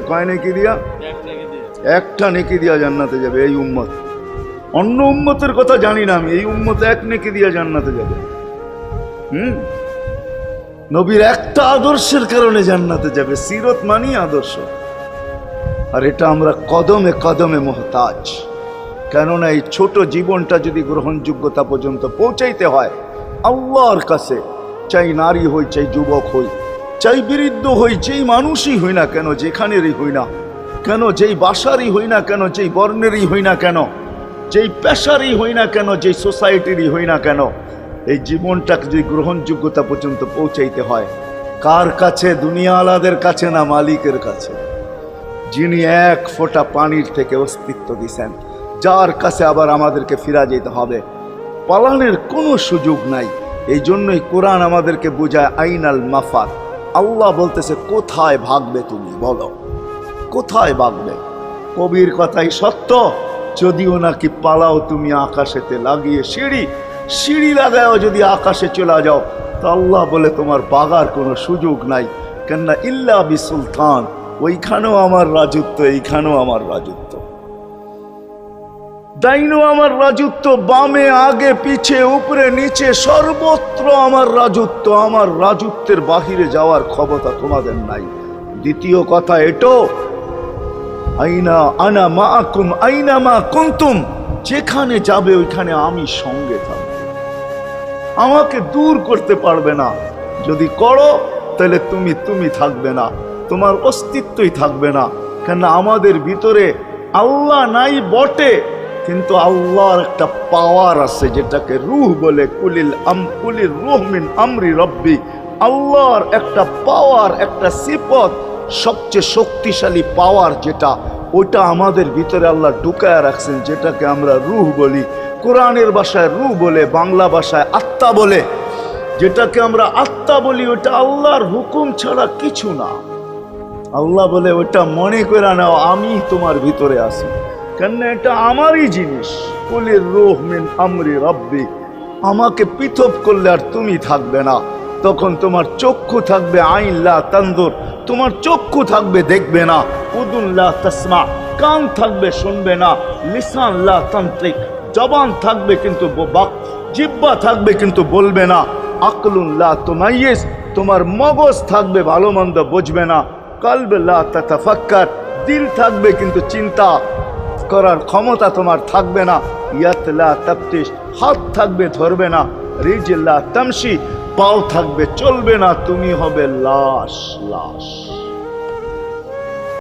কয় নেকি দিয়া? একটা নেকি দিয়া জান্নাতে যাবে এই উম্মত। অন্য উম্মতের কথা জানি না আমি, এই উম্মত এক নেকি দিয়া জান্নাতে যাবে। নবীর একটা আদর্শের কারণে জান্নাতে যাবে। সিরত মানি আদর্শ। আর এটা আমরা কদমে কদমে মুহতাজ। কেননা এই ছোট জীবনটা যদি গ্রহণযোগ্যতা পর্যন্ত পৌঁছাইতে হয় আল্লাহর কাছে, চাই নারী হই, চাই যুবক হই, চাই বৃদ্ধ হই, যেই মানুষই হই না কেন, যেখানেরই হই না কেন, যেই বাসারই হই না কেন, যেই বর্ণেরই হই না কেন, যেই পেশারই হই না কেন, যেই সোসাইটিরই হই না কেন, এই জীবনটাকে যদি গ্রহণযোগ্যতা পর্যন্ত পৌঁছাইতে হয় কার কাছে? দুনিয়াওয়ালাদের কাছে না, মালিকের কাছে, যিনি এক ফোঁটা পানির থেকে অস্তিত্ব দিয়েছেন, যার কাছে আবার আমাদেরকে ফিরা যেতে হবে। পালানের কোনো সুযোগ নাই। এই জন্যই কোরআন আমাদেরকে বোঝায় আইনাল মাফার। আল্লাহ বলতেছে কোথায় ভাগবে তুমি, বলো কোথায় ভাগবে? কবির কথাই সত্য, যদিও নাকি পালাও তুমি আকাশেতে লাগিয়ে সিঁড়ি লাগাও যদি আকাশে চলে যাও, তা আল্লাহ বলে তোমার বাগার কোনো সুযোগ নাই। কেননা ইল্লা বিসুলতান, ওইখানেও আমার রাজত্ব, এইখানেও আমার রাজত্ব, ডাইনো আমার রাজত্ব, বামে আগে পিছে উপরে নিচে সর্বত্র আমার রাজত্ব। আমার রাজত্বের বাহিরে যাওয়ার ক্ষমতা তোমাদের নাই। দ্বিতীয় কথা এটো, আইনা আনা মাআকুম আইনা মা কুনতুম, যেখানে যাবে ওইখানে আমি সঙ্গে থাকব, আমাকে দূর করতে পারবে না। যদি করো তাহলে তুমি থাকবে না, তোমার অস্তিত্বই থাকবে না। কেন আমাদের ভিতরে আল্লাহ নাই বটে, কিন্তু আল্লাহর একটা পাওয়ার আছে যেটাকে রূহ বলে। কুলির রূহ মিন আমরি রব্বি, আল্লাহর একটা পাওয়ার, একটা সিফত, সবচেয়ে শক্তিশালী পাওয়ার যেটা, ওটা আমাদের ভিতরে আল্লাহ ঢুকায় রাখছেন, যেটাকে আমরা রূহ বলি। কোরআনের ভাষায় রূহ বলে, বাংলা ভাষায় আত্মা বলে। যেটাকে আমরা আত্মা বলি ওটা আল্লাহর হুকুম ছাড়া কিছু না। আল্লাহ বলে ওটা মনে করে নাও আমি তোমার ভিতরে আছি, কেন এটা আমারই জিনিস। কুলির রূহ মিন আমরি রব্বি, আমাকে পৃথক করলে আর তুমি থাকবে না। তখন তোমার চক্ষু থাকবে আইন লা তানজুর, তোমার চক্ষু থাকবে দেখবে না। উদুন লা তাসমা, কান থাকবে শুনবে না। লিসান লা তানতিক, জবান থাকবে কিন্তু জিহ্বা থাকবে কিন্তু বলবে না। আকলুন লা তুমাইয়িজ, তোমার মগজ থাকবে ভালো মন্দ বুঝবে না। কলব লা তাতাফাক্কার, দিল থাকবে কিন্তু চিন্তা করার ক্ষমতা তোমার থাকবে না। ইয়াত লা তাফতিশ, হাত থাকবে ধরবে না। রিজল লা তামশি, পাও থাকবে চলবে না। তুমি হবে লাশ।